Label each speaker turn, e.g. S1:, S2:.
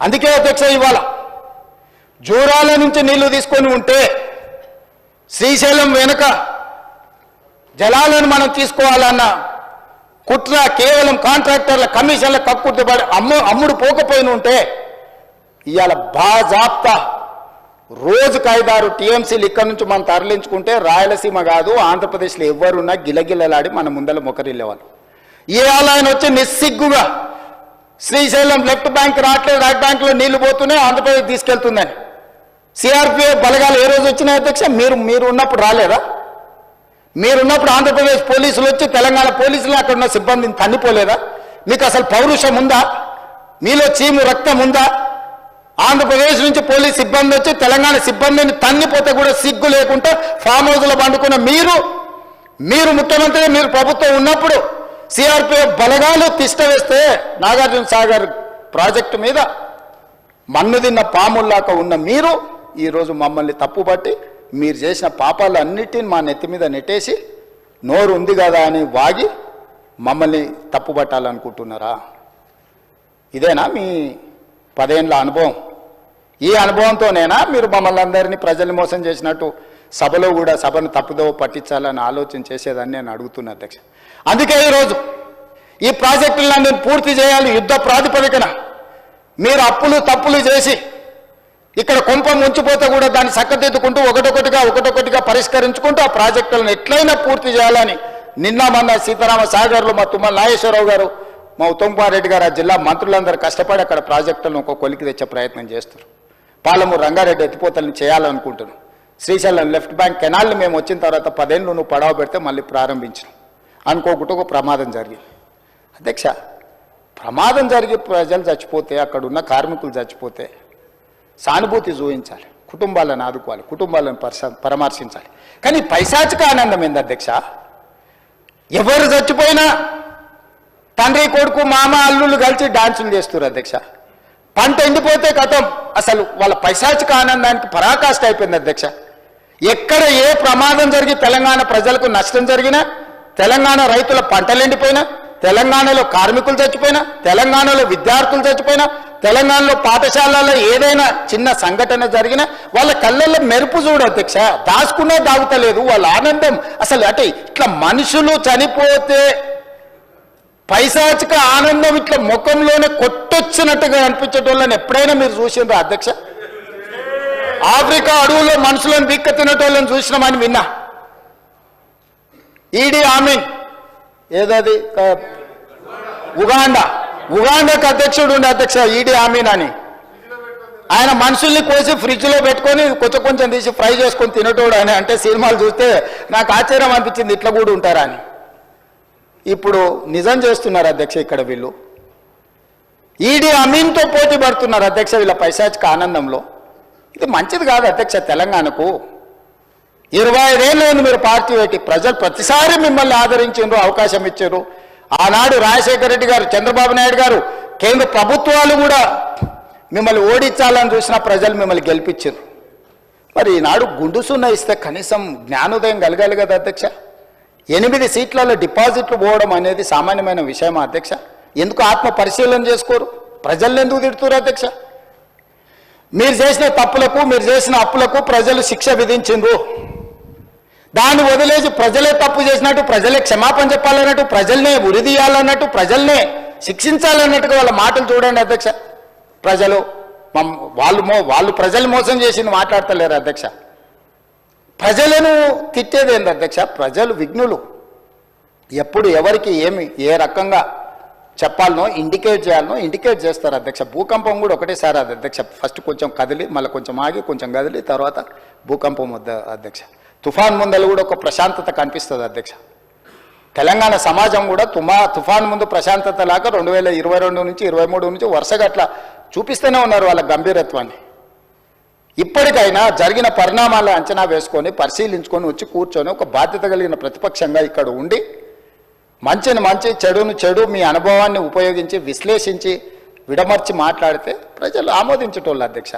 S1: అందుకే అధ్యక్ష ఇవాళ జూరాల నుంచి నీళ్లు తీసుకొని ఉంటే శ్రీశైలం వెనుక జలాలను మనం తీసుకోవాలన్న కుట్ర కేవలం కాంట్రాక్టర్ల కమిషన్ల కక్కుర్తిపడి అమ్ముడు పోకపోయిన ఉంటే ఇవాళ బాజాప్తా రోజుకు 5-6 టీఎంసీలు ఇక్కడ నుంచి మనం తరలించుకుంటే రాయలసీమ కాదు ఆంధ్రప్రదేశ్లో ఎవరున్నా గిలగిలలాడి మన ముందల మొకరిల్లేవాళ్ళు. ఇవాళ ఆయన వచ్చి నిస్సిగ్గుగా శ్రీశైలం లెఫ్ట్ బ్యాంక్ రావట్లేదు, రైట్ బ్యాంక్లో నీళ్లు పోతున్నాయి, ఆంధ్రప్రదేశ్ తీసుకెళ్తుందని. సిఆర్పిఎఫ్ బలగాలు ఏ రోజు వచ్చినాయి అధ్యక్ష? మీరు ఉన్నప్పుడు రాలేదా? మీరున్నప్పుడు ఆంధ్రప్రదేశ్ పోలీసులు వచ్చి తెలంగాణ పోలీసులు అక్కడ ఉన్న సిబ్బందిని తన్నిపోలేదా? మీకు అసలు పౌరుషం ఉందా? మీలో చీము రక్తం ఉందా? ఆంధ్రప్రదేశ్ నుంచి పోలీస్ సిబ్బంది వచ్చి తెలంగాణ సిబ్బందిని తన్నిపోతే కూడా సిగ్గు లేకుండా ఫామ్ హౌస్లో పండుకున్న మీరు ముఖ్యమంత్రి, మీరు ప్రభుత్వం ఉన్నప్పుడు సిఆర్పిఎఫ్ బలగాలు తిష్ట వేస్తే నాగార్జున సాగర్ ప్రాజెక్టు మీద మన్ను తిన్న పాముల్లాక ఉన్న మీరు ఈరోజు మమ్మల్ని తప్పుపట్టి మీరు చేసిన పాపాలన్నిటిని మా నెత్తి మీద నెట్టేసి నోరు ఉంది కదా అని వాగి మమ్మల్ని తప్పుపట్టాలనుకుంటున్నారా? ఇదేనా మీ 10 ఏళ్ల అనుభవం? ఈ అనుభవంతోనేనా మీరు మమ్మల్ని అందరినీ ప్రజల్ని మోసం చేసినట్టు సభను తప్పుదో పట్టించాలని ఆలోచన చేసేదని నేను అడుగుతున్నా అధ్యక్ష. అందుకే ఈరోజు ఈ ప్రాజెక్టులను పూర్తి చేయాలి యుద్ధ ప్రాతిపదికన. మీరు అప్పులు తప్పులు చేసి ఇక్కడ కొంప ముంచిపోతే కూడా దాన్ని చక్కదిద్దుకుంటూ ఒకటొకటిగా పరిష్కరించుకుంటూ ఆ ప్రాజెక్టులను ఎట్లయినా పూర్తి చేయాలని నిన్న మొన్న సీతారామ సాగర్లో మా తుమ్మల నాగేశ్వరరావు గారు, మా ఉత్తమ్ కుమార్ రెడ్డి గారు, ఆ జిల్లా మంత్రులందరూ కష్టపడి అక్కడ ప్రాజెక్టులను ఒక కొలికి తెచ్చే ప్రయత్నం చేస్తారు. పాలమూరు రంగారెడ్డి ఎత్తిపోతలను చేయాలనుకుంటున్నాం. శ్రీశైలం లెఫ్ట్ బ్యాంక్ కెనాల్ని మేము వచ్చిన తర్వాత 10 ఏళ్ళు నువ్వు పడవ పెడితే మళ్ళీ ప్రారంభించినాం. అనుకోకుండా ఒక ప్రమాదం జరిగింది అధ్యక్ష. ప్రమాదం జరిగి ప్రజలు చచ్చిపోతే, అక్కడున్న కార్మికులు చచ్చిపోతే సానుభూతి చూపించాలి, కుటుంబాలను ఆదుకోవాలి, కుటుంబాలను పరామర్శించాలి. కానీ పైశాచిక ఆనందం ఏంది అధ్యక్ష? ఎవరు చచ్చిపోయినా తండ్రి కొడుకు మామ అల్లుళ్ళు కలిసి డాన్సులు చేస్తారు అధ్యక్ష. పంట ఎండిపోతే కథం, అసలు వాళ్ళ పైశాచిక ఆనందానికి పరాకాష్ట అయిపోయింది అధ్యక్ష. ఎక్కడ ఏ ప్రమాదం జరిగి తెలంగాణ ప్రజలకు నష్టం జరిగినా, తెలంగాణ రైతుల పంటలు ఎండిపోయినా, తెలంగాణలో కార్మికులు చచ్చిపోయినా, తెలంగాణలో విద్యార్థులు చచ్చిపోయినా, తెలంగాణలో పాఠశాలలో ఏదైనా చిన్న సంఘటన జరిగినా వాళ్ళ కళ్ళల్లో మెరుపు చూడు అధ్యక్ష. దాచుకునే దాగుతలేదు వాళ్ళ ఆనందం. అసలు అంటే ఇట్లా మనుషులు చనిపోతే పైశాచిక ఆనందం ఇట్లా ముఖంలోనే కొట్టొచ్చినట్టుగా అనిపించేటోళ్ళని ఎప్పుడైనా మీరు చూసిండ్రా అధ్యక్ష? ఆఫ్రికా అడవుల్లో మనుషులను బిక్క తినేటోళ్ళని చూసినామని విన్నా. ఈడీ ఆమీన్ ఏదది ఉగాండాకు అధ్యక్షుడు ఉండే అధ్యక్ష ఈడీ ఆమీన్ అని. ఆయన మనుషుల్ని కోసి ఫ్రిడ్జ్లో పెట్టుకొని కొంచెం తీసి ఫ్రై చేసుకొని తినేటోడు అని. అంటే సినిమాలు చూస్తే నాకు ఆశ్చర్యం అనిపించింది, ఇట్లా కూడా ఉంటారా అని. ఇప్పుడు నిజం చేస్తున్నారు అధ్యక్ష. ఇక్కడ వీళ్ళు ఈడీ అమీన్తో పోటీ పడుతున్నారు అధ్యక్ష వీళ్ళ పైశాచిక ఆనందంలో. ఇది మంచిది కాదు అధ్యక్ష తెలంగాణకు. 25 ఏళ్ళు మీరు పార్టీ పెట్టి ప్రజలు ప్రతిసారి మిమ్మల్ని ఆదరించారు, అవకాశం ఇచ్చారు. ఆనాడు రాజశేఖర రెడ్డి గారు, చంద్రబాబు నాయుడు గారు, కేంద్ర ప్రభుత్వాలు కూడా మిమ్మల్ని ఓడించాలని చూసిన ప్రజలు మిమ్మల్ని గెలిపించారు. మరి ఈనాడు గుండు సున్నా ఇస్తే కనీసం జ్ఞానోదయం కలగాలి కదా అధ్యక్ష. 8 సీట్లలో డిపాజిట్లు పోవడం అనేది సామాన్యమైన విషయమా అధ్యక్ష? ఎందుకు ఆత్మ పరిశీలన చేసుకోరు? ప్రజల్ని ఎందుకు తిడుతున్నారు అధ్యక్ష? మీరు చేసిన తప్పులకు, మీరు చేసిన అప్పులకు ప్రజలు శిక్ష విధించిండ్రు. దాన్ని వదిలేసి ప్రజలే తప్పు చేసినట్టు, ప్రజలే క్షమాపణ చెప్పాలన్నట్టు, ప్రజల్నే ఉరిదీయాలన్నట్టు, ప్రజల్నే శిక్షించాలన్నట్టుగా వాళ్ళ మాటలు చూడండి అధ్యక్ష. వాళ్ళు ప్రజలు మోసం చేసింది మాట్లాడతలేరు అధ్యక్ష. ప్రజలను తిట్టేది ఏంటి అధ్యక్ష? ప్రజలు విఘ్నులు. ఎప్పుడు ఎవరికి ఏ రకంగా చెప్పాలనో ఇండికేట్ చేయాలనో ఇండికేట్ చేస్తారు అధ్యక్ష. భూకంపం కూడా ఒకటేసారి అది అధ్యక్ష. ఫస్ట్ కొంచెం కదిలి, మళ్ళీ కొంచెం ఆగి, కొంచెం కదిలి, తర్వాత భూకంపం వద్ద అధ్యక్ష. తుఫాన్ ముందలు కూడా ఒక ప్రశాంతత కనిపిస్తుంది అధ్యక్ష. తెలంగాణ సమాజం కూడా తుఫాన్ ముందు ప్రశాంతత లాగా 2022 నుంచి 23 నుంచి వరుసగా అట్లా చూపిస్తూనే ఉన్నారు వాళ్ళ గంభీరత్వాన్ని. ఇప్పటికైనా జరిగిన పరిణామాలను అంచనా వేసుకొని పరిశీలించుకొని వచ్చి కూర్చొని ఒక బాధ్యత కలిగిన ప్రతిపక్షంగా ఇక్కడ ఉండి మంచిని మంచి, చెడును చెడు, మీ అనుభవాన్ని ఉపయోగించి విశ్లేషించి విడమర్చి మాట్లాడితే ప్రజలు ఆమోదించేటోళ్ళు అధ్యక్ష.